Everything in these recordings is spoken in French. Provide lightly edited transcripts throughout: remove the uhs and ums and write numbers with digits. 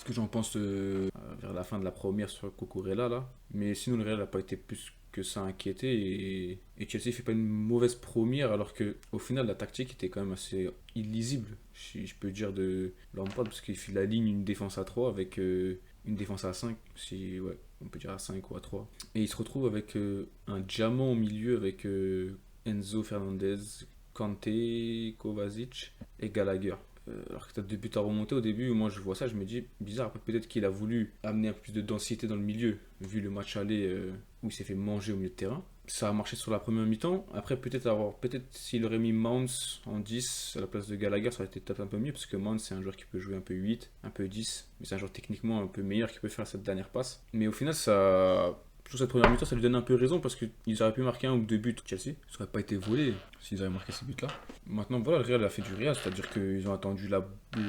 ce que j'en pense vers la fin de la première sur Cucurella là. Mais sinon, le Real n'a pas été plus que ça inquiété et Chelsea fait pas une mauvaise première alors que au final la tactique était quand même assez illisible, si je peux dire de Lampard parce qu'il fait la ligne une défense à 3 avec une défense à 5 si ouais, on peut dire à 5 ou à 3 et il se retrouve avec un diamant au milieu avec Enzo Fernandez, Kanté, Kovacic et Gallagher. Alors que tu as deux buts à remonter au début, moi je vois ça, je me dis bizarre, peut-être qu'il a voulu amener un peu plus de densité dans le milieu, vu le match aller où il s'est fait manger au milieu de terrain. Ça a marché sur la première mi-temps. Après, peut-être s'il aurait mis Mounts en 10 à la place de Gallagher, ça aurait été peut-être un peu mieux, parce que Mounts c'est un joueur qui peut jouer un peu 8 un peu 10 mais c'est un joueur techniquement un peu meilleur qui peut faire cette dernière passe. Mais au final, ça, sur cette première mi-temps, ça lui donne un peu raison parce qu'ils auraient pu marquer un ou deux buts. Chelsea, ça n'aurait pas été volé s'ils avaient marqué ces buts-là. Maintenant, voilà, le Real a fait du Real, c'est-à-dire qu'ils ont attendu la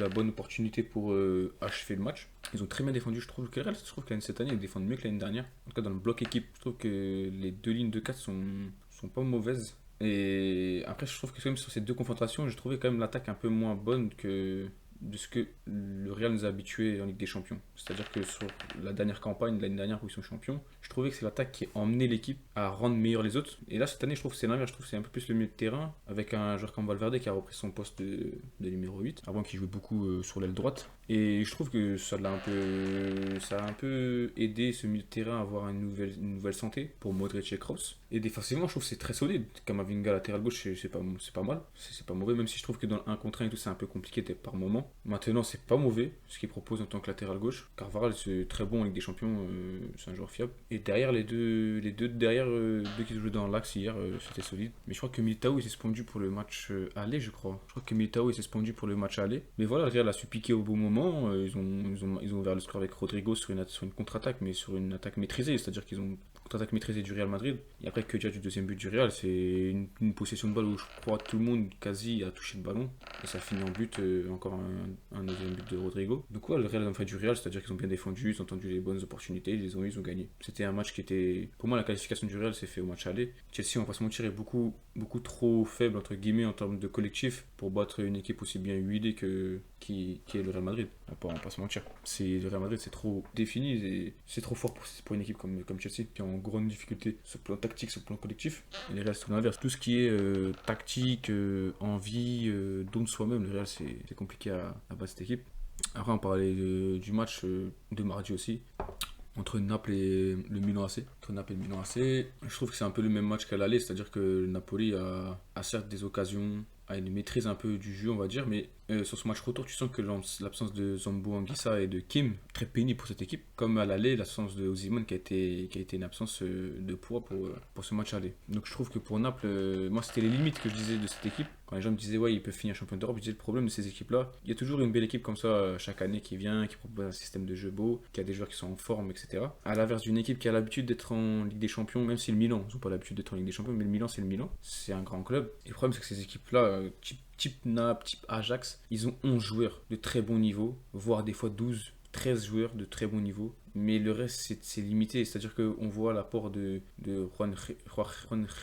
bonne opportunité pour achever le match. Ils ont très bien défendu, je trouve que le Real, je trouve que cette année, ils défendent mieux que l'année dernière. En tout cas, dans le bloc équipe, je trouve que les deux lignes de 4 sont pas mauvaises. Et après, je trouve que quand même sur ces deux confrontations, j'ai trouvé quand même l'attaque un peu moins bonne que de ce que le Real nous a habitués en Ligue des Champions. C'est-à-dire que sur la dernière campagne de l'année dernière où ils sont champions, je trouvais que c'est l'attaque qui a emmené l'équipe à rendre meilleur les autres. Et là, cette année, je trouve que c'est l'inverse. Je trouve que c'est un peu plus le milieu de terrain avec un joueur comme Valverde qui a repris son poste de numéro 8, avant qu'il jouait beaucoup sur l'aile droite. Et je trouve que ça a un peu aidé ce milieu de terrain à avoir une nouvelle santé pour Modric et Kroos. Et défensivement, je trouve que c'est très solide. Kamavinga latéral gauche, c'est pas mal. C'est pas mauvais, même si je trouve que dans le 1 contre 1 et tout, c'est un peu compliqué par moment. Maintenant, c'est pas mauvais ce qu'il propose en tant que latéral gauche. Carvajal, c'est très bon en Ligue des Champions, c'est un joueur fiable. Et derrière, les deux derrière, deux qui jouaient dans l'axe hier, c'était solide. Mais je crois que Militao, il s'est suspendu pour le match aller, je crois. Je crois que Militao, il s'est suspendu pour le match aller. Mais voilà, le Real a su piquer au bon moment. Ils ont ouvert le score avec Rodrigo sur une contre-attaque, mais sur une attaque maîtrisée. C'est-à-dire qu'ils ont contre-attaque maîtrisée du Real Madrid. Et après que déjà du deuxième but du Real, c'est une possession de balle où je crois tout le monde quasi a touché le ballon. Et ça finit en but, encore un deuxième but de Rodrigo. Donc ouais, le Real a fait du Real, c'est-à-dire qu'ils ont bien défendu, ils ont tendu les bonnes opportunités, ils ont gagné. C'était un match qui était... Pour moi, la qualification du Real s'est fait au match aller. Chelsea, on va pas se mentir, est beaucoup trop faible, entre guillemets, en termes de collectif pour battre une équipe aussi bien huilée qui est le Real Madrid. On va pas se mentir. Le Real Madrid, c'est trop défini et c'est trop fort pour une équipe comme Chelsea qui est en grande difficulté sur le plan tactique, sur le plan collectif. Et les Real, c'est tout l'inverse. Tout ce qui est tactique, envie, don de soi-même, le Real, c'est compliqué à battre cette équipe. Après, on parlait du match de mardi aussi entre Naples et le Milan AC. Entre Naples et le Milan AC, je trouve que c'est un peu le même match qu'à l'aller, c'est-à-dire que le Napoli a certes des occasions, a une maîtrise un peu du jeu, on va dire, mais sur ce match retour, tu sens que l'absence de Zambo Anguissa et de Kim, très pénible pour cette équipe, comme à l'aller, l'absence de Osimhen qui a été une absence de poids pour ce match aller. Donc je trouve que pour Naples, moi c'était les limites que je disais de cette équipe. Quand les gens me disaient ouais, ils peuvent finir champion d'Europe, je disais le problème de ces équipes-là, il y a toujours une belle équipe comme ça chaque année qui vient, qui propose un système de jeu beau, qui a des joueurs qui sont en forme, etc. À l'inverse d'une équipe qui a l'habitude d'être en Ligue des Champions, même si le Milan, ils n'ont pas l'habitude d'être en Ligue des Champions, mais le Milan c'est le Milan, c'est un grand club. Et le problème c'est que ces équipes-là, type Naples, type Ajax, ils ont 11 joueurs de très bon niveau, voire des fois 12, 13 joueurs de très bon niveau. Mais le reste, c'est limité. C'est-à-dire qu'on voit l'apport de Juan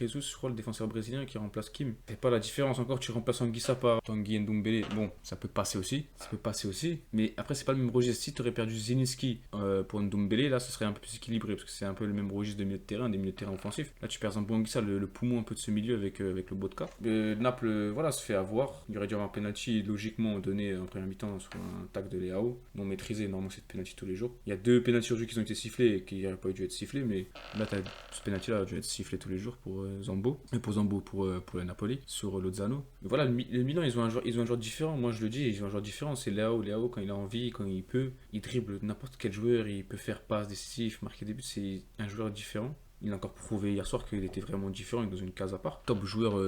Jesus, je crois, le défenseur brésilien qui remplace Kim. C'est pas la différence encore. Tu remplaces Anguissa par Tanguy Ndombele. Bon, ça peut passer aussi. Ça peut passer aussi. Mais après, c'est pas le même registre. Si tu aurais perdu Zelinski pour Ndombele, là, ce serait un peu plus équilibré. Parce que c'est un peu le même registre de milieu de terrain, des milieux de terrain offensifs. Là, tu perds Zambo Anguissa, le poumon un peu de ce milieu avec le Botka. Naples, voilà, se fait avoir. Il y aurait dû avoir un penalty logiquement donné en première mi-temps sur un tac de Leao. Non maîtrisé, normalement, c'est de penalty tous les jours. Il y a deux penalty sur jeu qui ont été sifflés et qui n'auraient pas dû être sifflés, mais là, ce penalty là a dû être sifflé tous les jours pour Zambo, et pour Zambo pour le Napoli, sur Lozano. Mais voilà, le Milan, ils ont un joueur différent, moi je le dis, ils ont un joueur différent, c'est Léao, quand il a envie, quand il peut, il dribble n'importe quel joueur, il peut faire passe décisif, marquer des buts, c'est un joueur différent. Il a encore prouvé hier soir qu'il était vraiment différent, dans une case à part. Top joueur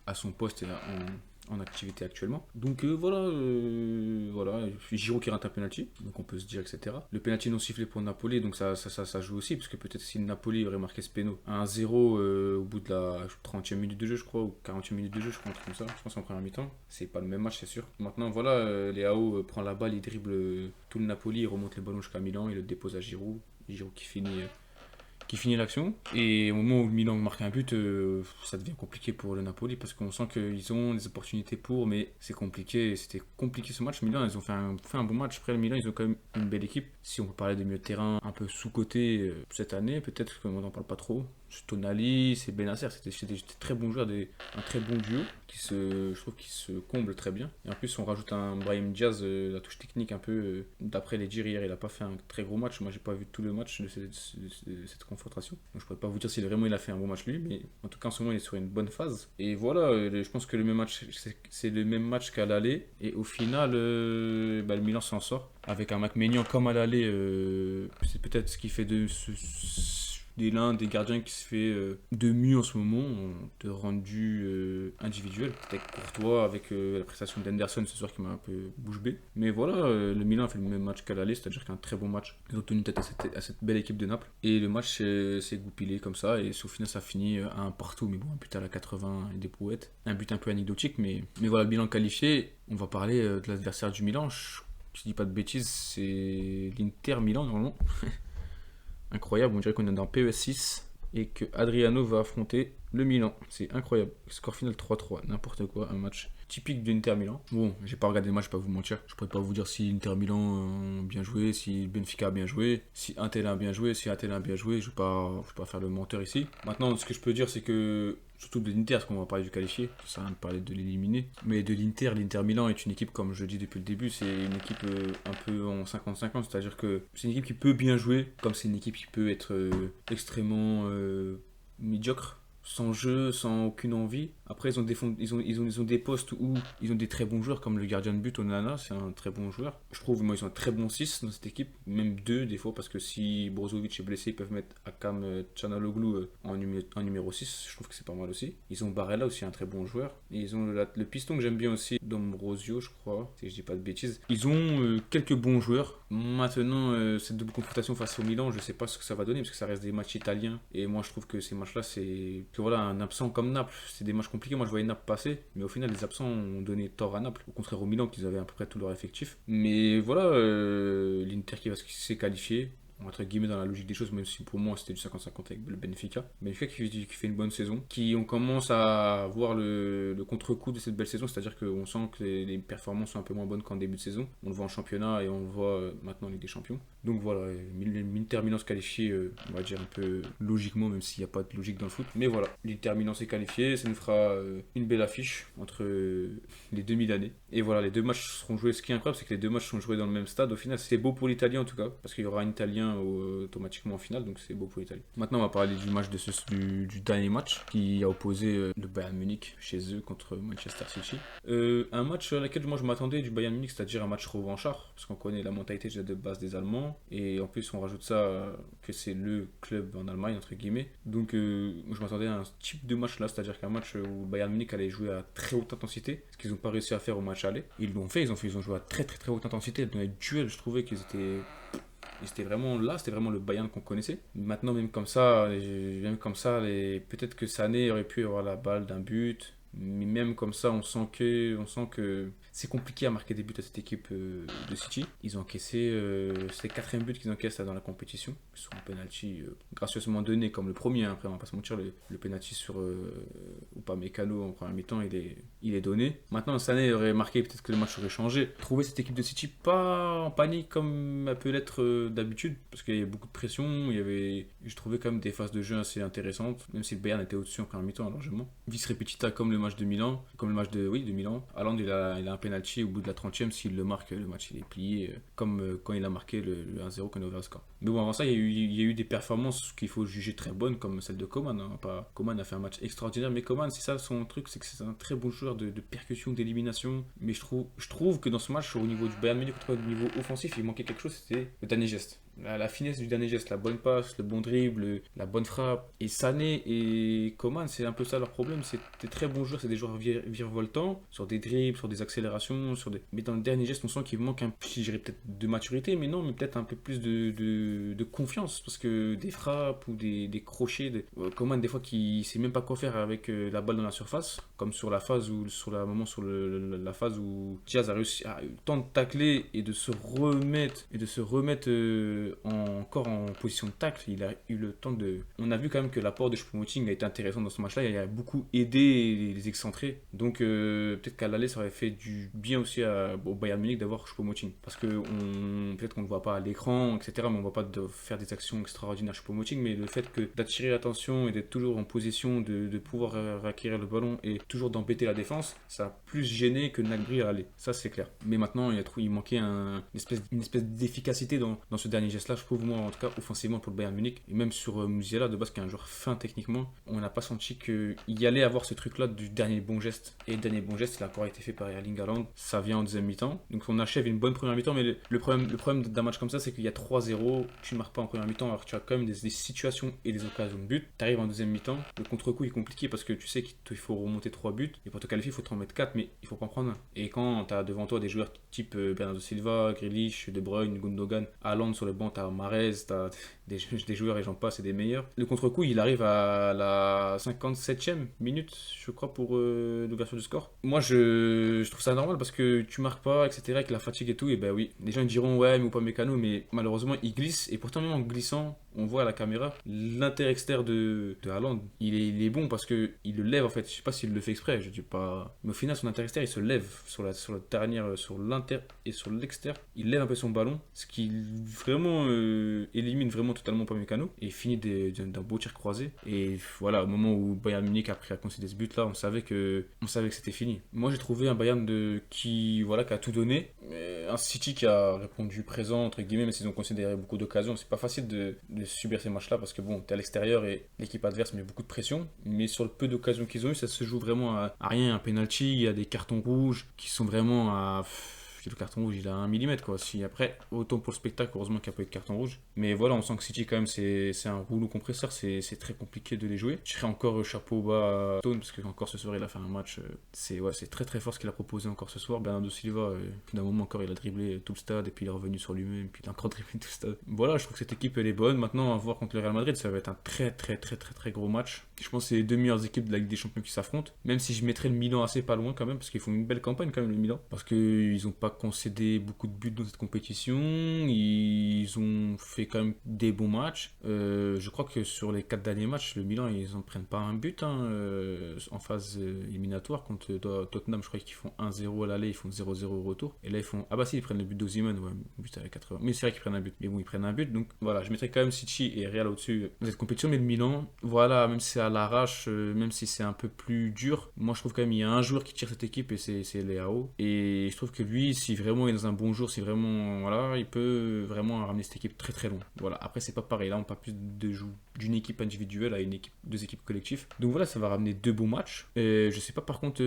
à son poste et en activité actuellement. Donc voilà, Giroud qui rate un penalty, donc on peut se dire, etc. Le penalty non sifflé pour Napoli, donc ça joue aussi, parce que peut-être si le Napoli aurait marqué ce péno à 1-0 au bout de la 30e minute de jeu, je crois, ou 40e minute de jeu, je crois, un truc comme ça, je pense en première mi-temps, c'est pas le même match, c'est sûr. Maintenant, voilà, Leao prend la balle, il dribble tout le Napoli, il remonte le ballon jusqu'à Milan, il le dépose à Giroud, Giroud qui finit l'action. Et au moment où Milan marque un but, ça devient compliqué pour le Napoli parce qu'on sent qu'ils ont des opportunités pour, mais c'est compliqué. C'était compliqué ce match. Milan, ils ont fait un bon match. Après, le Milan, ils ont quand même une belle équipe. Si on peut parler des milieux de terrain un peu sous-cotés cette année, peut-être qu'on n'en parle pas trop. C'est Tonali, c'est Benacer, c'était des très bons joueurs, un très bon duo je trouve qui se comble très bien. Et en plus, on rajoute un Brahim Diaz, la touche technique un peu. D'après les dires hier, il a pas fait un très gros match. Moi, j'ai pas vu tout le match de cette confrontation. Donc, je pourrais pas vous dire si vraiment il a fait un bon match lui, mais en tout cas, en ce moment, il est sur une bonne phase. Et voilà, je pense que le même match, c'est le même match qu'à l'aller. Et au final, le Milan s'en sort avec un Mac comme à l'aller. C'est peut-être ce qui fait l'un des gardiens qui se fait de mieux en ce moment, de rendu individuel. Peut-être Courtois avec la prestation d'Henderson ce soir qui m'a un peu bouche bée. Mais voilà, le Milan a fait le même match qu'à l'aller, c'est-à-dire qu'un très bon match. Ils ont tenu tête à cette belle équipe de Naples. Et le match s'est goupillé comme ça, et au final ça finit à un partout. Mais bon, un but à la 80 et des brouettes. Un but un peu anecdotique, mais voilà, le Milan qualifié. On va parler de l'adversaire du Milan. Je dis pas de bêtises, c'est l'Inter Milan normalement. Incroyable, on dirait qu'on est dans PES6 et que Adriano va affronter le Milan. C'est incroyable. Score final 3-3, n'importe quoi, un match typique de l'Inter Milan. Bon, j'ai pas regardé le match, je vais pas vous mentir. Je pourrais pas vous dire si l'Inter Milan a bien joué, si Benfica a bien joué, si Inter a bien joué, si Inter a bien joué. Je vais pas faire le menteur ici. Maintenant, ce que je peux dire, c'est que surtout de l'Inter, parce qu'on va parler du qualifié, ça sert à rien de parler de l'éliminer. Mais de l'Inter Milan est une équipe, comme je dis depuis le début, c'est une équipe un peu en 50-50, c'est-à-dire que c'est une équipe qui peut bien jouer, comme c'est une équipe qui peut être extrêmement médiocre, sans jeu, sans aucune envie. Après, ils ont des postes où ils ont des très bons joueurs, comme le gardien de but, Onana, c'est un très bon joueur. Je trouve, moi, ils sont un très bon 6 dans cette équipe, même 2 des fois, parce que si Brozovic est blessé, ils peuvent mettre Akam Çalhanoğlu en numéro 6, je trouve que c'est pas mal aussi. Ils ont Barella aussi, un très bon joueur. Et ils ont le piston que j'aime bien aussi, D'Ambrosio, je crois, si je dis pas de bêtises. Ils ont quelques bons joueurs. Maintenant, cette double confrontation face au Milan, je sais pas ce que ça va donner, parce que ça reste des matchs italiens. Et moi, je trouve que ces matchs-là, c'est que voilà, un absent comme Naples, c'est des matchs compliqué. Moi, je voyais Naples passer, mais au final, les absents ont donné tort à Naples, au contraire au Milan, qu'ils avaient à peu près tout leur effectif. Mais voilà, l'Inter qui s'est qualifié, entre guillemets dans la logique des choses, même si pour moi c'était du 50-50 avec le Benfica. Benfica qui fait une bonne saison, on commence à voir le contre-coup de cette belle saison, c'est-à-dire qu'on sent que les performances sont un peu moins bonnes qu'en début de saison. On le voit en championnat et on le voit maintenant en Ligue des Champions. Donc voilà, l'Inter Milan se qualifie, on va dire un peu logiquement, même s'il n'y a pas de logique dans le foot. Mais voilà, l'Inter Milan s'est qualifié, ça nous fera une belle affiche entre les deux Milanais. Et voilà, les deux matchs seront joués. Ce qui est incroyable, c'est que les deux matchs sont joués dans le même stade. Au final, c'est beau pour l'Italien en tout cas, parce qu'il y aura un Italien automatiquement en finale, donc c'est beau pour l'Italie. Maintenant, on va parler du match du dernier match qui a opposé le Bayern Munich chez eux contre Manchester City. Un match à laquelle moi je m'attendais du Bayern Munich, c'est-à-dire un match revanchard, parce qu'on connaît la mentalité déjà de base des Allemands. Et en plus, on rajoute ça que c'est le club en Allemagne, entre guillemets. Donc, je m'attendais à un type de match là, c'est-à-dire qu'un match où Bayern Munich allait jouer à très haute intensité, ce qu'ils n'ont pas réussi à faire au match aller. Ils l'ont fait, ils ont joué à très très très haute intensité. Dans les duels, je trouvais qu'ils étaient vraiment là, c'était vraiment le Bayern qu'on connaissait. Maintenant, même comme ça, peut-être que Sané aurait pu avoir la balle d'un but. Mais même comme ça, on sent que c'est compliqué à marquer des buts à cette équipe de City. Ils ont encaissé, c'est le quatrième but qu'ils encaissent là, dans la compétition. Sur un penalty gracieusement donné comme le premier. Hein. Après, on va pas se mentir, le penalty sur Upamecano en première mi-temps, il est donné. Maintenant, Sané aurait marqué, peut-être que le match aurait changé. Trouver cette équipe de City pas en panique comme elle peut l'être d'habitude, parce qu'il y avait beaucoup de pression. Je trouvais quand même des phases de jeu assez intéressantes, même si le Bayern était au-dessus en première mi-temps largement. Vice repetita comme le match de Milan, comme le match de Milan. Haaland, il a un penalty au bout de la 30e, s'il le marque, le match il est plié, comme quand il a marqué le 1-0 quand il a ouvert le score. Mais bon, avant ça, il y a eu des performances qu'il faut juger très bonnes, comme celle de Coman. Hein. Coman a fait un match extraordinaire, mais Coman, c'est ça son truc, c'est que c'est un très bon joueur de percussion, d'élimination. Mais je trouve que dans ce match, au niveau du Bayern Munich, au niveau offensif, il manquait quelque chose, c'était le dernier geste. La finesse du dernier geste, la bonne passe, le bon dribble, la bonne frappe. Et Sané et Coman, c'est un peu ça leur problème. C'est des très bons joueurs, c'est des joueurs virevoltants, sur des dribbles, sur des accélérations. Mais dans le dernier geste, on sent qu'il manque je dirais peut-être de maturité, mais non, mais peut-être un peu plus de confiance. Parce que des frappes ou des crochets, Coman, des fois, qui ne sait même pas quoi faire avec la balle dans la surface, comme sur la phase où, la phase où Diaz a réussi à eu le temps de tacler et de se remettre encore en position de tacle, il a eu le temps de. On a vu quand même que l'apport de Choupo-Moting a été intéressant dans ce match-là. Il a beaucoup aidé les excentrés. Donc peut-être qu'à l'aller, ça aurait fait du bien aussi au Bayern Munich d'avoir Choupo-Moting. Parce que peut-être qu'on ne le voit pas à l'écran, etc. Mais on ne voit pas faire des actions extraordinaires Choupo-Moting. Mais le fait d'attirer l'attention et d'être toujours en position de pouvoir acquérir le ballon et toujours d'embêter la défense, ça a plus gêné que Gnabry à l'aller. Ça, c'est clair. Mais maintenant, il manquait une espèce d'efficacité dans ce dernier geste-là, je trouve, moi, en tout cas, offensivement pour le Bayern Munich. Et même sur Musiala, de base, qui est un joueur fin techniquement, on n'a pas senti qu'il y allait avoir ce truc-là du dernier bon geste. Et le dernier bon geste, il a encore été fait par Erling Haaland. Ça vient en deuxième mi-temps. Donc on achève une bonne première mi-temps, mais le problème d'un match comme ça, c'est qu'il y a 3-0, tu ne marques pas en première mi-temps, alors que tu as quand même des situations et des occasions de but. Tu arrives en deuxième mi-temps, le contre-coup est compliqué parce que tu sais qu'il faut remonter 3 buts. Et pour te qualifier, il faut te en mettre 4, mais il faut pas en prendre un. Et quand tu as devant toi des joueurs type Bernardo Silva, Grealish, De Bruyne, Gundogan, Haaland sur le banc, tu as Mahrez, tu as des joueurs et j'en passe et des meilleurs. Le contre-coup, il arrive à la 57e minute, je crois, pour l'ouverture du score. Moi, je trouve ça normal parce que tu marques pas, etc., avec la fatigue et tout. Et ben oui, les gens ils diront ouais, mais ou pas Mécano, mais malheureusement, il glisse. Et pourtant, même en glissant, on voit à la caméra l'inter-externe de Haaland. Il est bon parce qu'il le lève en fait. Je sais pas s'il le fait exprès, je dis pas. Mais au final, son inter-externe il se lève sur la dernière, sur l'inter et sur l'externe. Il lève un peu son ballon, ce qui vraiment élimine vraiment totalement pas Mécano et finit d'un beau tir croisé. Et voilà, au moment où Bayern Munich a concédé ce but là, on savait que c'était fini. Moi j'ai trouvé un Bayern qui a tout donné, un City qui a répondu présent entre guillemets, mais s'ils ont considéré beaucoup d'occasions. C'est pas facile de subir ces matchs là parce que bon, t'es à l'extérieur et l'équipe adverse met beaucoup de pression, mais sur le peu d'occasions qu'ils ont eu, ça se joue vraiment à rien. Un penalty, il y a des cartons rouges qui sont vraiment à. Le carton rouge il a 1 mm quoi. Si après, autant pour le spectacle, heureusement qu'il n'y a pas eu de carton rouge. Mais voilà, on sent que City quand même c'est un rouleau compresseur, c'est très compliqué de les jouer. Je serais encore chapeau bas à Stone parce que encore ce soir il a fait un match, c'est très très fort ce qu'il a proposé encore ce soir. Bernardo Silva, d'un moment encore il a dribblé tout le stade et puis il est revenu sur lui-même, puis il a encore dribblé tout le stade. Voilà, je trouve que cette équipe elle est bonne. Maintenant à voir contre le Real Madrid, ça va être un très très très très très gros match. Je pense que c'est les deux meilleures équipes de la Ligue des Champions qui s'affrontent, même si je mettrais le Milan assez pas loin quand même parce qu'ils font une belle campagne quand même le Milan, parce qu'ils ont pas concédé beaucoup de buts dans cette compétition, ils ont fait quand même des bons matchs. Je crois que sur les 4 derniers matchs, le Milan ils en prennent pas un but en phase éliminatoire contre Tottenham. Je crois qu'ils font 1-0 à l'aller, ils font 0-0 au retour. Et là ils font ils prennent le but d'Osimhen, ouais, but à la 80. Mais c'est vrai qu'ils prennent un but, mais bon ils prennent un but. Donc voilà, je mettrais quand même City et Real au-dessus dans cette compétition, mais le Milan, voilà, même si c'est à l'arrache, même si c'est un peu plus dur, moi je trouve quand même il y a un joueur qui tire cette équipe et c'est Leao. Et je trouve que lui, si vraiment il est dans un bon jour, si vraiment voilà, il peut vraiment ramener cette équipe très très loin. Voilà, après c'est pas pareil, là on parle plus d'une équipe individuelle à deux équipes collectives. Donc voilà, ça va ramener 2 bons matchs. Et je sais pas par contre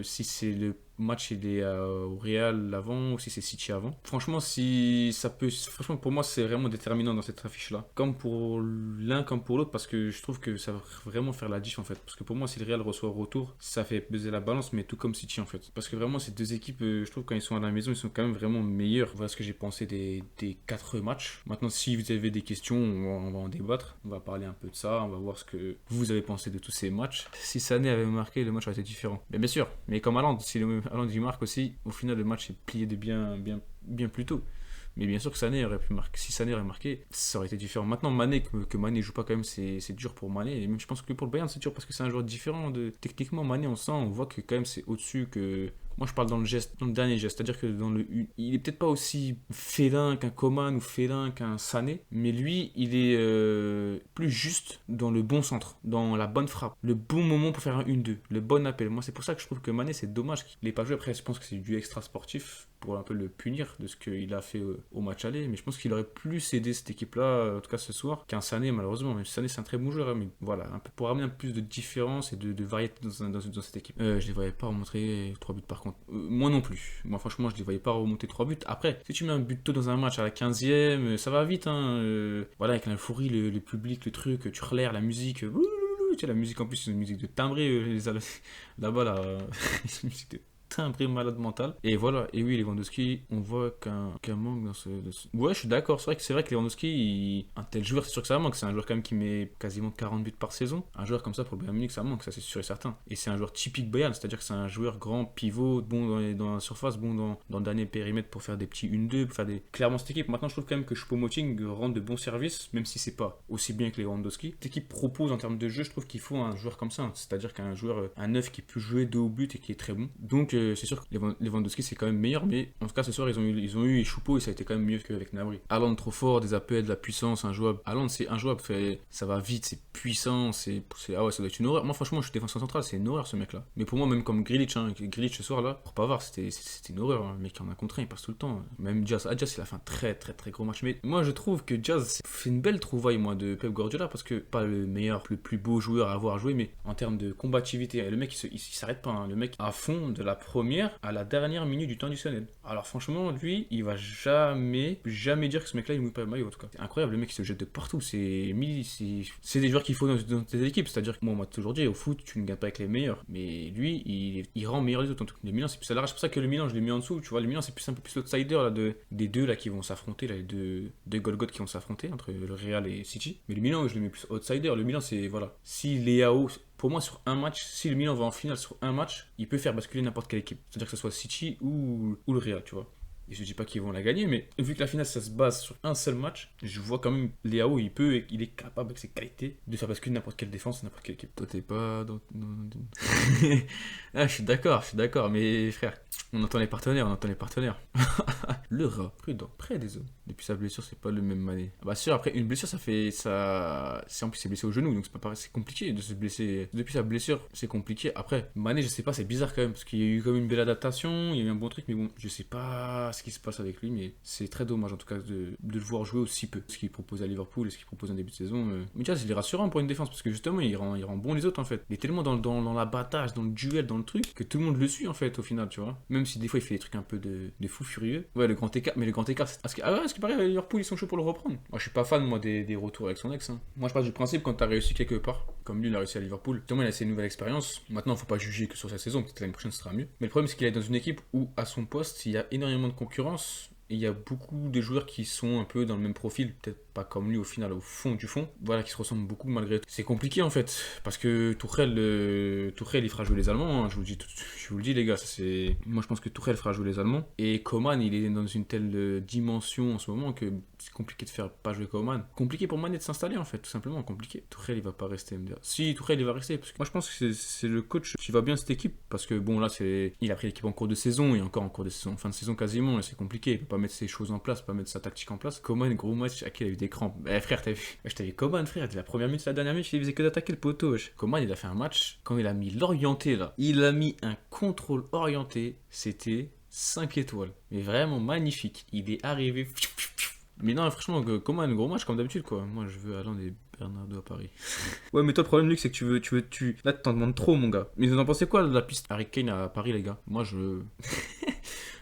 si c'est le match il est au Real avant ou si c'est City avant. Franchement, franchement pour moi c'est vraiment déterminant dans cette affiche là. Comme pour l'un comme pour l'autre, parce que je trouve que ça va vraiment faire la diff en fait. Parce que pour moi si le Real reçoit au retour, ça fait peser la balance, mais tout comme City en fait. Parce que vraiment ces deux équipes, je trouve quand ils sont à la maison, ils sont quand même vraiment meilleurs. Voilà ce que j'ai pensé des 4 matchs. Maintenant si vous avez des questions, on va en débattre. On va parler un peu de ça, on va voir ce que vous avez pensé de tous ces matchs. Si Sané avait marqué, le match aurait été différent. Mais bien sûr, mais comme Haaland, si Haaland y marque aussi, au final le match est plié de bien plus tôt. Mais bien sûr que Sané aurait pu marquer. Si Sané aurait marqué, ça aurait été différent. Maintenant, Mané, que Mané joue pas quand même, c'est dur pour Mané. Et même je pense que pour le Bayern, c'est dur parce que c'est un joueur différent. Techniquement, Mané, on voit que quand même c'est au-dessus que. Moi, je parle dans le dernier geste. C'est-à-dire que il est peut-être pas aussi félin qu'un Coman ou félin qu'un Sané. Mais lui, il est plus juste dans le bon centre, dans la bonne frappe, le bon moment pour faire un 1-2, le bon appel. Moi, c'est pour ça que je trouve que Mané, c'est dommage qu'il n'ait pas joué. Après, je pense que c'est du extra sportif pour un peu le punir de ce qu'il a fait au match aller. Mais je pense qu'il aurait plus aidé cette équipe-là, en tout cas ce soir, qu'un Sané, malheureusement. Même si Sané, c'est un très bon joueur. Mais voilà, un peu pour ramener un peu plus de différence et de variété dans cette équipe. Je les voyais pas remontrer 3 buts par contre. Moi non plus. Moi, franchement, je les voyais pas remonter 3 buts. Après, si tu mets un but tôt dans un match à la 15e, ça va vite. Voilà, avec l'euphorie, le public, le truc, tu relaires la musique. Tu sais, la musique en plus, c'est une musique de timbré. Là-bas, là, c'est une musique de timbré malade mental. Et voilà, et oui, Lewandowski, on voit qu'un manque Ouais, je suis d'accord, c'est vrai que Lewandowski, un tel joueur, c'est sûr que ça manque. C'est un joueur quand même qui met quasiment 40 buts par saison. Un joueur comme ça pour le Bayern Munich, ça manque, ça c'est sûr et certain. Et c'est un joueur typique Bayern, c'est-à-dire que c'est un joueur grand, pivot, bon dans la surface, bon dans le dernier périmètre pour faire des petits 1-2, pour faire des. Clairement, cette équipe, maintenant je trouve quand même que Choupo-Moting rend de bons services, même si c'est pas aussi bien que Lewandowski. Cette équipe propose en termes de jeu, je trouve qu'il faut un joueur comme ça, c'est-à-dire qu'un joueur, un neuf qui peut jouer dos au but et qui est très bon. Donc c'est sûr que Lewandowski c'est quand même meilleur, mais en tout cas ce soir ils ont eu Choupo et ça a été quand même mieux qu'avec Gnabry. Haaland trop fort, des appels, de la puissance, injouable. Haaland c'est injouable, ça va vite, c'est puissant, ah ouais, ça doit être une horreur. Moi franchement je suis défenseur central, c'est une horreur ce mec là. Mais pour moi même comme Grealish, Grealish ce soir là, pour Pavard c'était une horreur, hein. Le mec en a contre un, il passe tout le temps. Même Diaz, il a fait un très très très gros match. Mais moi je trouve que Diaz fait une belle trouvaille moi de Pep Guardiola parce que pas le meilleur, le plus beau joueur à avoir joué, mais en termes de combativité, le mec il s'arrête pas, hein. Le mec à fond de la première à la dernière minute du temps additionnel. Alors franchement lui il va jamais dire que ce mec là il mouille pas le maillot en tout cas. C'est incroyable, le mec il se jette de partout. C'est des joueurs qu'il faut dans tes équipes, c'est-à-dire que moi on m'a toujours dit au foot tu ne gagnes pas avec les meilleurs, mais lui il rend meilleur les autres. En tout cas le Milan c'est plus à l'arrache, c'est pour ça que le Milan je l'ai mis en dessous, tu vois. Le Milan c'est un peu plus l'outsider là des deux là qui vont s'affronter là, les deux Golgoth qui vont s'affronter entre le Real et City. Mais le Milan je le mets plus outsider. Le Milan c'est voilà, si Léao pour moi sur un match, si le Milan va en finale sur un match, il peut faire basculer n'importe quelle équipe, c'est-à-dire que ce soit City ou le Real, tu vois. Et je dis pas qu'ils vont la gagner, mais vu que la finale ça se base sur un seul match, je vois quand même Léao, il est capable avec ses qualités de faire basculer n'importe quelle défense, n'importe quelle équipe. Toi t'es pas ah, je suis d'accord, mais frère, on entend les partenaires. Le rat, prudent, près des hommes. Depuis sa blessure, c'est pas le même Mané. Ah bah sûr, après une blessure, c'est en plus c'est blessé au genou, donc c'est pas pareil, c'est compliqué de se blesser. Depuis sa blessure, c'est compliqué. Après, Mané, je sais pas, c'est bizarre quand même, parce qu'il y a eu comme une belle adaptation, il y a eu un bon truc, mais bon, je sais pas ce qui se passe avec lui, mais c'est très dommage en tout cas de le voir jouer aussi peu. Ce qu'il propose à Liverpool et ce qu'il propose en début de saison. Mais tu vois, il est rassurant pour une défense, parce que justement, il rend bon les autres en fait. Il est tellement dans l'abattage, dans le duel, dans le truc, que tout le monde le suit en fait au final, tu vois. Même si des fois il fait des trucs un peu de fou furieux. Ouais, le grand écart, mais le grand écart, c'est. Ah ouais, ce qui paraît, Liverpool ils sont chauds pour le reprendre. Moi je suis pas fan moi des retours avec son ex. Hein. Moi je pars du principe quand t'as réussi quelque part, comme lui il a réussi à Liverpool, justement il a ses nouvelles expériences. Maintenant faut pas juger que sur sa saison, peut-être l'année prochaine ce sera mieux. Mais le problème c'est qu'il est dans une équipe où à son poste il y a énormément de concurrence. Et il y a beaucoup de joueurs qui sont un peu dans le même profil, peut-être pas comme lui au final, au fond du fond, voilà, qui se ressemblent beaucoup malgré tout. C'est compliqué en fait, parce que Tuchel il fera jouer les Allemands, hein, je vous le dis les gars, moi je pense que Tuchel fera jouer les Allemands, et Coman il est dans une telle dimension en ce moment que c'est compliqué de faire pas jouer Coman. Compliqué pour Mané de s'installer en fait, tout simplement, compliqué. Tuchel il va pas rester, me dire. Si, Tuchel il va rester, parce que moi je pense que c'est le coach qui va bien cette équipe, parce que bon là il a pris l'équipe en cours de saison, et encore en cours de saison, fin de saison quasiment, et c'est compliqué, il peut pas mettre ses choses en place, pas mettre sa tactique en place. Coman, gros match, à qui il a eu des crampes. Frère, t'as vu? Je t'avais Coman, frère, de la première minute à la dernière minute, il faisait que d'attaquer le poteau. Coman, il a fait un match, quand il a mis l'orienté là, il a mis un contrôle orienté, c'était 5 étoiles. Mais vraiment magnifique. Il est arrivé. Mais non, franchement, Coman, gros match comme d'habitude quoi. Moi, je veux Haaland et Bernardo à Paris. Ouais, mais toi, le problème, Luc, c'est que Là, t'en demandes trop, mon gars. Mais vous en pensez quoi de la piste Harry Kane à Paris, les gars? Moi,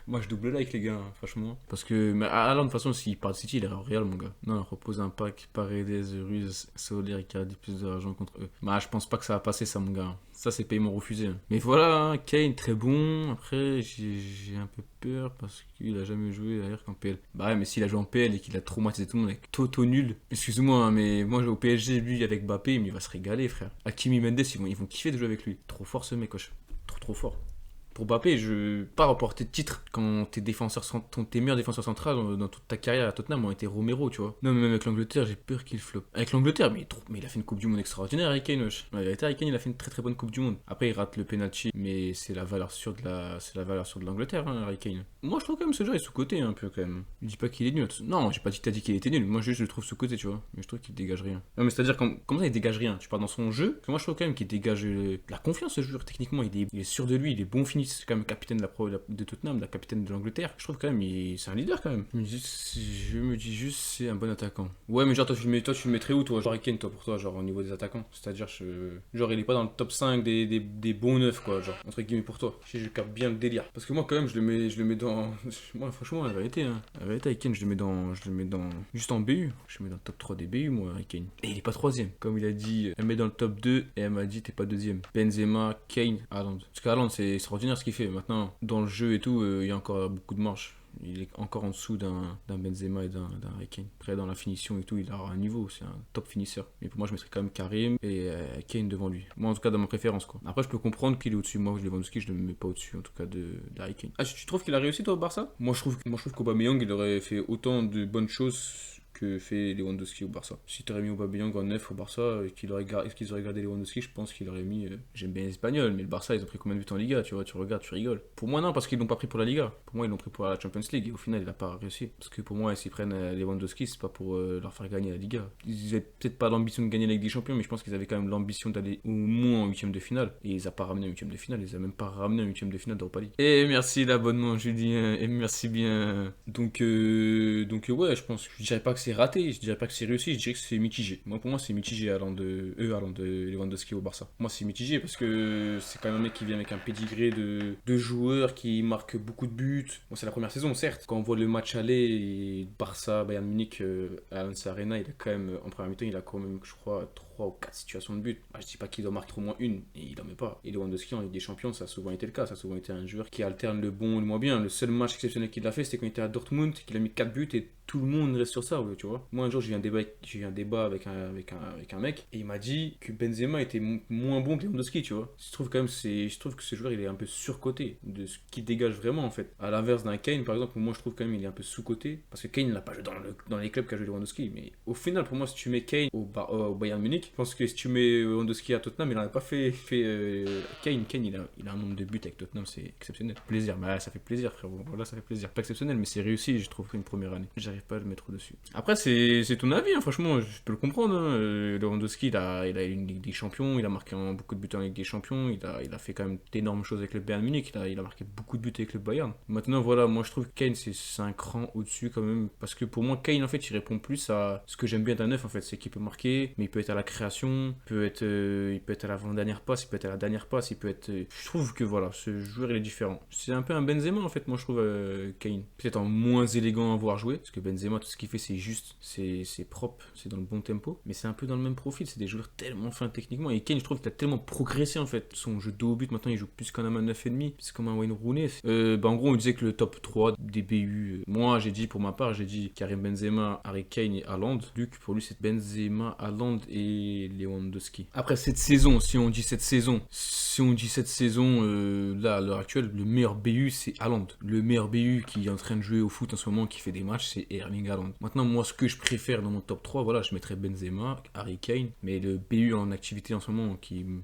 Moi, je double like, les gars, hein, franchement. Parce que, mais Haaland, de toute façon, s'il part de City, il est au Real, mon gars. Non, il repose un pack, Paredes, Ruiz, Soler, Icardi, plus d'argent contre eux. Bah, je pense pas que ça va passer, ça, mon gars. Ça, c'est paiement refusé. Hein. Mais voilà, hein, Kane, très bon. Après, j'ai un peu peur parce qu'il a jamais joué ailleurs qu'en PL. Bah ouais, mais s'il a joué en PL et qu'il a traumatisé tout le monde avec Toto nul. Excuse-moi, hein, mais moi, au PSG, lui, avec Mbappé, mais il va se régaler, frère. Hakimi Mendes, ils vont kiffer de jouer avec lui. Trop fort, ce mec, coach. Trop fort. Pour Mbappé, je pas remporter de titre quand tes meilleurs défenseurs centrales dans toute ta carrière à Tottenham ont été Romero, tu vois. Non, mais même avec l'Angleterre, j'ai peur qu'il floppe. Avec l'Angleterre, mais il a fait une Coupe du Monde extraordinaire, Harry Kane, wesh. La vérité, Harry Kane, il a fait une très très bonne Coupe du Monde. Après, il rate le penalty, mais c'est la valeur sûre de l'Angleterre, hein, Harry Kane. Moi, je trouve quand même ce joueur est sous-côté un peu quand même. Je dis pas qu'il est nul. Non, j'ai pas dit que t'as dit qu'il était nul. Moi, juste je le trouve sous-côté, tu vois. Mais je trouve qu'il dégage rien. Non, mais c'est-à-dire comment ça, il dégage rien. Tu parles dans son jeu. Moi, je trouve quand même qu'il dégage la confiance, ce joueur. Techniquement, il est sûr de lui, il est bon fini. C'est quand même capitaine de Tottenham, la capitaine de l'Angleterre. Je trouve quand même, c'est un leader quand même. Je me dis juste, c'est un bon attaquant. Ouais, mais genre, toi, tu le mettrais où, toi? Genre, Harry Kane, toi, pour toi, genre, au niveau des attaquants. C'est-à-dire, genre, il est pas dans le top 5 des bons neufs, quoi, genre, entre guillemets, pour toi. Je capte bien le délire. Parce que moi, quand même, je le mets dans. Moi, franchement, la vérité, hein. La vérité, Harry Kane, je le mets dans. Juste en BU. Je le mets dans le top 3 des BU, moi, Harry Kane. Et il est pas troisième. Comme il a dit, elle met dans le top 2 et elle m'a dit, t'es pas deuxième. Benzema, Kane, Haaland. Parce que Haaland, c'est extraordinaire ce qu'il fait. Maintenant, dans le jeu et tout, il y a encore beaucoup de marge. Il est encore en dessous d'un Benzema et d'un Harry Kane. Après, dans la finition et tout, il a un niveau, c'est un top finisseur. Mais pour moi, je mettrais quand même Karim et Kane devant lui. Moi, en tout cas, dans ma préférence, quoi. Après, je peux comprendre qu'il est au-dessus. Moi, Lewandowski, je ne le mets pas au-dessus, en tout cas, d'Harry Kane. Ah, tu trouves qu'il a réussi, toi, au Barça? Moi, je trouve qu'Aubameyang, il aurait fait autant de bonnes choses que fait Lewandowski au Barça. Si tu aurais mis Aubameyang en neuf au Barça et qu'ils auraient gardé Lewandowski, je pense qu'il aurait mis. J'aime bien l'Espagnol, mais le Barça, ils ont pris combien de buts en Liga? Tu vois, tu regardes, tu rigoles. Pour moi, non, parce qu'ils l'ont pas pris pour la Liga. Pour moi, ils l'ont pris pour la Champions League et au final, il a pas réussi. Parce que pour moi, s'ils prennent Lewandowski, c'est pas pour leur faire gagner la Liga. Ils avaient peut-être pas l'ambition de gagner la Ligue des Champions, mais je pense qu'ils avaient quand même l'ambition d'aller au moins en huitième de finale. Et ils n'ont pas ramené en huitième de finale, ils n'ont même pas ramené en huitième de finale d'Europa League. Et merci l'abonnement, Julien, et merci bien. Ouais, je pense, je dirais pas que c'est raté, je dirais pas que c'est réussi, je dirais que c'est mitigé. Moi, pour moi, c'est mitigé allant de Lewandowski au Barça. Moi, c'est mitigé parce que c'est quand même un mec qui vient avec un pédigré de joueurs qui marque beaucoup de buts. Bon, c'est la première saison, certes. Quand on voit le match aller, et Barça, Bayern Munich, à Allianz Arena, il a quand même, en première mi-temps, il a quand même, je crois, 3 ou 4 situations de but. Bah, je dis pas qu'il doit marquer au moins une, et il en met pas. Et Lewandowski en Ligue des Champions, ça a souvent été le cas. Ça a souvent été un joueur qui alterne le bon et le moins bien. Le seul match exceptionnel qu'il a fait, c'était quand il était à Dortmund, qu'il a mis 4 buts et tout le monde reste sur ça, ouais, tu vois. Moi, un jour, j'ai eu un débat avec un mec et il m'a dit que Benzema était moins bon que Lewandowski, tu vois. Je trouve que ce joueur, il est un peu surcoté de ce qu'il dégage vraiment, en fait. À l'inverse d'un Kane, par exemple, moi, je trouve quand même il est un peu sous-coté parce que Kane n'a pas joué dans les clubs qu'a joué Lewandowski. Mais au final, pour moi, si tu mets Kane au Bayern Munich, je pense que si tu mets Lewandowski à Tottenham, il n'en a pas fait Kane. Kane, il a un nombre de buts avec Tottenham, c'est exceptionnel. Plaisir, mais ça fait plaisir, frérot. Voilà, ça fait plaisir. Pas exceptionnel, mais c'est réussi, je trouve, une première année. J'arrive pas à le mettre au-dessus. Après, c'est ton avis, hein, franchement, je peux le comprendre. Hein. Lewandowski, il a une Ligue des Champions, il a marqué beaucoup de buts en Ligue des Champions, il a fait quand même d'énormes choses avec le Bayern Munich, il a marqué beaucoup de buts avec le Bayern. Maintenant, voilà, moi je trouve que Kane, c'est un cran au-dessus quand même, parce que pour moi, Kane, en fait, il répond plus à ce que j'aime bien d'un neuf, en fait, c'est qu'il peut marquer, mais il peut être à la création, il peut être à l'avant-dernière passe, il peut être à la dernière passe, il peut être. Je trouve que voilà, ce joueur, il est différent. C'est un peu un Benzema, en fait, moi je trouve, Kane. Peut-être en moins élégant à voir jouer, parce que Benzema, tout ce qu'il fait, c'est juste, c'est propre, c'est dans le bon tempo, mais c'est un peu dans le même profil, c'est des joueurs tellement fins techniquement. Et Kane, je trouve qu'il a tellement progressé en fait. Son jeu de dos au but, maintenant il joue plus qu'un homme à 9,5, c'est comme un Wayne Rooney. En gros, on disait que le top 3 des BU, moi j'ai dit pour ma part, j'ai dit Karim Benzema, Harry Kane et Haaland. Luc, pour lui, c'est Benzema, Haaland et Lewandowski. Après cette saison, si on dit cette saison, là à l'heure actuelle, le meilleur BU c'est Haaland. Le meilleur BU qui est en train de jouer au foot en ce moment, qui fait des matchs, c'est Erling Haaland. Maintenant, moi, ce que je préfère dans mon top 3, voilà, je mettrais Benzema, Harry Kane, mais le BU en activité en ce moment,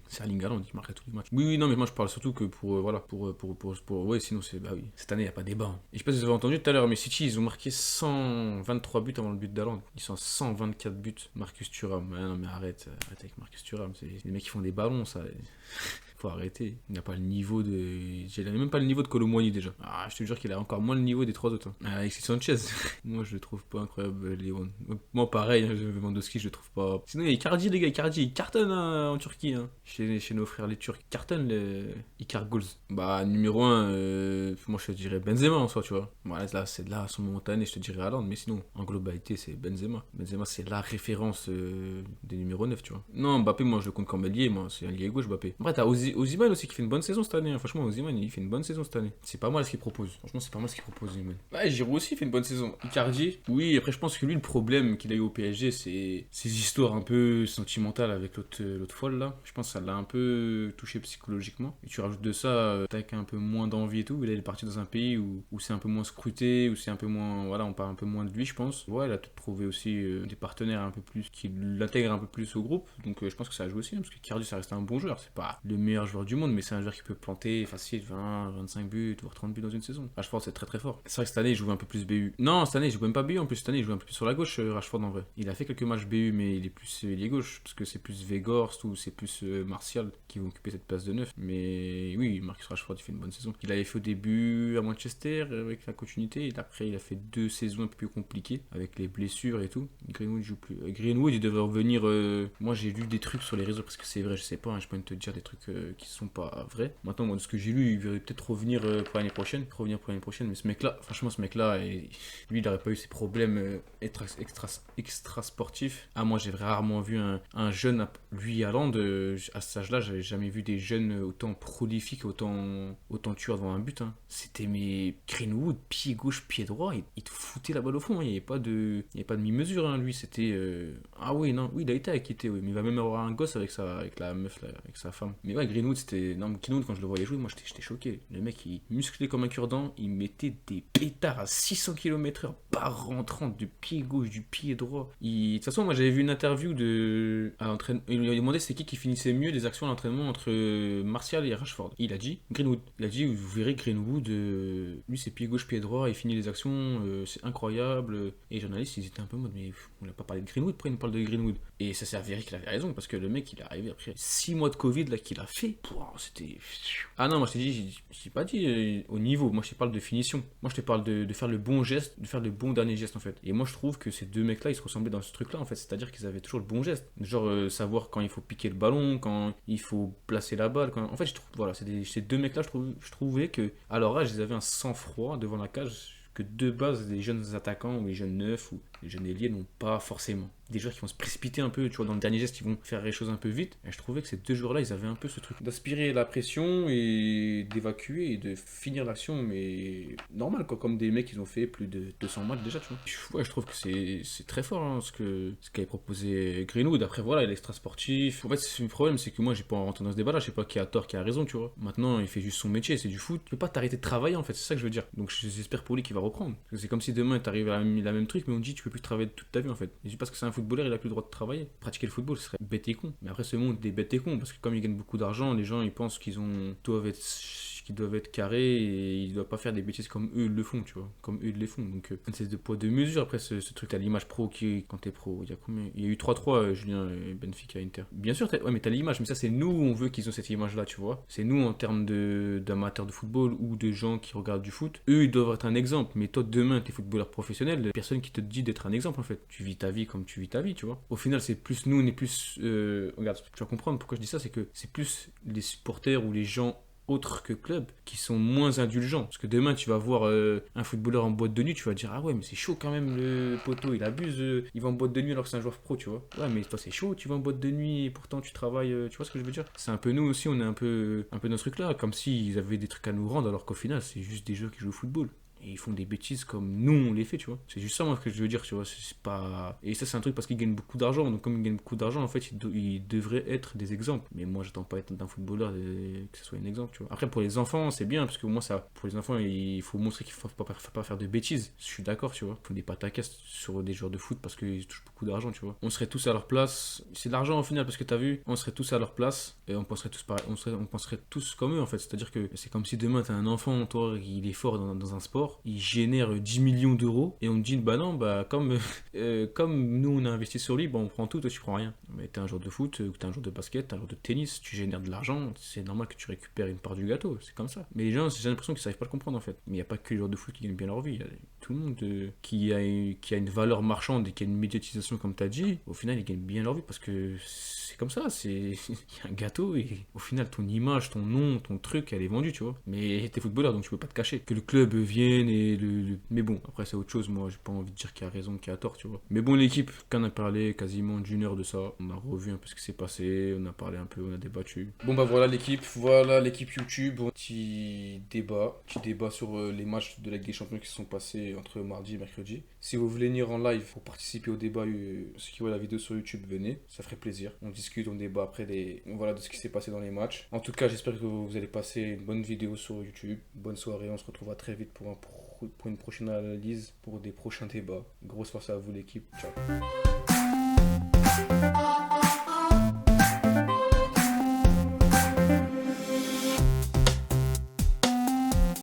c'est Erling Haaland, qui marquerait tous les matchs. Oui, non, mais moi, je parle surtout que ouais, sinon, bah oui, cette année, il n'y a pas débat. Hein. Et je sais pas si vous avez entendu tout à l'heure, mais City, ils ont marqué 123 buts avant le but d'Haaland. Ils sont à 124 buts. Marcus Thuram, non, mais arrête avec Marcus Thuram, c'est les mecs qui font des ballons, ça. Faut arrêter. Il n'a pas le niveau de. J'ai même pas le niveau de Kolo Muani déjà. Ah, je te jure qu'il a encore moins le niveau des trois autres. Hein. Alexis Sanchez. Moi, je le trouve pas incroyable, Léon. Moi, pareil, hein, Lewandowski, je le trouve pas. Sinon, il y a Icardi, les gars. Icardi, il cartonne hein, en Turquie. Hein. Chez nos frères les Turcs. Il cartonne les Icar Goals. Bah, numéro 1, moi, je te dirais Benzema en soi, tu vois. Voilà, là, c'est là, à son momentané, je te dirais Haaland. Mais sinon, en globalité, c'est Benzema. Benzema, c'est la référence des numéros 9, tu vois. Non, Mbappé, moi, je le compte comme allié. Moi, c'est un allié gauche, Mbappé. Après, t'as Osimhen aussi qui fait une bonne saison cette année. Hein. Franchement, Osimhen, il fait une bonne saison cette année. C'est pas mal ce qu'il propose. Franchement, c'est pas mal ce qu'il propose, Osimhen. Ouais, Giroud aussi fait une bonne saison. Icardi, oui, après, je pense que lui, le problème qu'il a eu au PSG, c'est ces histoires un peu sentimentales avec l'autre folle là. Je pense que ça l'a un peu touché psychologiquement. Et tu rajoutes de ça, t'as un peu moins d'envie et tout. Et là, il est parti dans un pays où c'est un peu moins scruté, où c'est un peu moins. Voilà, on parle un peu moins de lui, je pense. Ouais, il a peut-être trouvé aussi des partenaires un peu plus qui l'intègrent un peu plus au groupe. Donc, je pense que ça a joué aussi, hein, parce que Icardi, ça reste un bon joueur. C'est pas le meilleur joueur du monde, mais c'est un joueur qui peut planter facile 20, 25 buts, voire 30 buts dans une saison. Rashford, c'est très très fort. C'est vrai que cette année, il jouait un peu plus BU. Non, cette année, il joue même pas BU en plus. Cette année, il joue un peu plus sur la gauche, Rashford en vrai. Il a fait quelques matchs BU, mais il est plus ailier gauche, parce que c'est plus Weghorst ou c'est plus Martial qui vont occuper cette place de neuf. Mais oui, Marcus Rashford, il fait une bonne saison. Il avait fait au début à Manchester avec la continuité, et après, il a fait 2 saisons un peu plus compliquées avec les blessures et tout. Greenwood, il joue plus. Greenwood, il devrait revenir. Moi, j'ai lu des trucs sur les réseaux, parce que c'est vrai, je sais pas, hein, je peux te dire des trucs qui sont pas vraies. Maintenant, moi, de ce que j'ai lu, il va peut-être revenir pour l'année prochaine. Mais ce mec-là, franchement, lui, il aurait pas eu ces problèmes extra sportifs. Ah, moi, j'ai rarement vu un jeune, lui, Haaland, à cet âge-là, j'avais jamais vu des jeunes autant prolifiques, autant tueurs devant un but. Hein. C'était mes Greenwood, pied gauche, pied droit, il te foutait la balle au fond. Hein. Il n'y avait pas de mi-mesure. Hein. Lui, c'était. Ah oui, non, oui, il a été acquitté, oui. Mais il va même avoir un gosse avec la meuf, là, avec sa femme. Mais ouais, Greenwood, c'était. Non, Greenwood, quand je le voyais jouer, moi, j'étais choqué. Le mec, il musclé comme un cure-dent, il mettait des pétards à 600 km/h, pas rentrant du pied gauche, du pied droit. De toute façon, moi, j'avais vu une interview à l'entraînement. Il lui a demandé c'est qui finissait mieux les actions à l'entraînement entre Martial et Rashford. Il a dit Greenwood. Il a dit vous verrez Greenwood, lui c'est pied gauche, pied droit, il finit les actions, c'est incroyable. Et les journalistes ils étaient un peu en mode mais on n'a pas parlé de Greenwood, pourquoi il nous parle de Greenwood? Et ça s'est avéré qu'il avait raison parce que le mec il est arrivé après 6 mois de Covid là qu'il a fait. Pouah, c'était. Ah non, moi je t'ai dit, j'ai pas dit au niveau, moi je te parle de finition. Moi je te parle de faire le bon geste, de faire le bon dernier geste en fait. Et moi je trouve que ces deux mecs là ils se ressemblaient dans ce truc là en fait, c'est-à-dire qu'ils avaient toujours le bon geste. Genre savoir quand il faut piquer le ballon, quand il faut placer la balle. En fait, je trouve, voilà, ces deux mecs-là, je trouvais que, à leur âge, ils avaient un sang-froid devant la cage que de base, les jeunes attaquants ou les jeunes neufs ou les jeunes ailiers n'ont pas forcément. Des joueurs qui vont se précipiter un peu, tu vois, dans le dernier geste, ils vont faire les choses un peu vite. Et je trouvais que ces deux joueurs-là, ils avaient un peu ce truc d'aspirer la pression et d'évacuer et de finir l'action, mais normal, quoi, comme des mecs qui ont fait plus de 200 matchs déjà, tu vois. Ouais, je trouve que c'est très fort ce qu'avait proposé Greenwood. Après, voilà, il est extra sportif. En fait, le problème, c'est que moi, j'ai pas rentré dans ce débat-là, je sais pas qui a tort, qui a raison, tu vois. Maintenant, il fait juste son métier, c'est du foot. Tu peux pas t'arrêter de travailler, en fait, c'est ça que je veux dire. Donc, j'espère pour lui qu'il va reprendre. Parce que c'est comme si demain, t'arrives à la même truc, mais on te dit, tu peux plus travailler toute ta vie, en fait. Et c'est parce que c'est un footballeur, il a plus le droit de travailler. Pratiquer le football, ce serait bête et con. Mais après, ce monde des bêtes et cons, parce que comme ils gagnent beaucoup d'argent, les gens ils pensent qu'ils doivent être carrés et ils doivent pas faire des bêtises comme eux le font, tu vois. Comme eux les font. Donc, c'est de poids, de mesure. Après, ce truc à l'image pro, quand t'es pro, il y a combien? Il y a eu 3-3, Julien et Benfica Inter. Bien sûr, ouais, mais t'as l'image, mais ça, c'est nous, on veut qu'ils ont cette image-là, tu vois. C'est nous, en termes d'amateurs de football ou de gens qui regardent du foot. Eux, ils doivent être un exemple. Mais toi, demain, t'es footballeur professionnel, personne qui te dit d'être un exemple, en fait. Tu vis ta vie comme tu vis ta vie, tu vois. Au final, c'est plus nous, on est plus. Regarde, tu vas comprendre pourquoi je dis ça, c'est que c'est plus les supporters ou les gens autres que club qui sont moins indulgents. Parce que demain, tu vas voir un footballeur en boîte de nuit, tu vas dire ah ouais, mais c'est chaud quand même le poteau, il abuse, il va en boîte de nuit alors que c'est un joueur pro, tu vois. Ouais, mais toi, c'est chaud, tu vas en boîte de nuit et pourtant tu travailles, tu vois ce que je veux dire? C'est un peu nous aussi, on est un peu dans ce truc-là, comme s'ils avaient des trucs à nous rendre alors qu'au final, c'est juste des joueurs qui jouent au football. Et ils font des bêtises comme nous on les fait, tu vois. C'est juste ça moi que je veux dire, tu vois. C'est pas. Et ça c'est un truc parce qu'ils gagnent beaucoup d'argent. Donc comme ils gagnent beaucoup d'argent, en fait, ils devraient être des exemples. Mais moi j'attends pas être un footballeur que ce soit un exemple, tu vois. Après pour les enfants c'est bien parce que moi ça, pour les enfants il faut montrer qu'il faut pas faire de bêtises. Je suis d'accord, tu vois. Il faut des pataquès sur des joueurs de foot parce qu'ils touchent beaucoup d'argent, tu vois. On serait tous à leur place. C'est de l'argent au final parce que t'as vu. On serait tous à leur place et on penserait tous pareil. On penserait tous comme eux en fait. C'est-à-dire que c'est comme si demain t'as un enfant, toi, il est fort dans un sport. Il génère 10 millions d'euros et on te dit bah non, bah comme nous on a investi sur lui, bah on prend tout, toi tu prends rien. Mais t'es un joueur de foot, t'es un joueur de basket, t'es un joueur de tennis, tu génères de l'argent, c'est normal que tu récupères une part du gâteau, c'est comme ça. Mais les gens, j'ai l'impression qu'ils savent pas le comprendre en fait. Mais il n'y a pas que les joueurs de foot qui gagnent bien leur vie, il y a tout le monde qui a une valeur marchande et qui a une médiatisation comme t'as dit, au final ils gagnent bien leur vie parce que c'est comme ça, il y a un gâteau et au final ton image, ton nom, ton truc, elle est vendue, tu vois. Mais t'es footballeur donc tu peux pas te cacher. Que le club vienne et mais bon, après c'est autre chose, moi j'ai pas envie de dire qui a raison, qui a tort, tu vois. Mais bon, l'équipe, qu'on a parlé quasiment d'une heure de ça, on a revu un peu ce qui s'est passé, on a parlé un peu, on a débattu. Bon bah voilà l'équipe YouTube, petit débat sur les matchs de la Ligue des Champions qui se sont passés entre mardi et mercredi. Si vous voulez venir en live pour participer au débat, ceux qui voient la vidéo sur YouTube, venez, ça ferait plaisir. On discute, on débat après de ce qui s'est passé dans les matchs. En tout cas, j'espère que vous allez passer une bonne vidéo sur YouTube. Bonne soirée, on se retrouvera très vite pour une prochaine analyse, pour des prochains débats. Grosse force à vous l'équipe, ciao.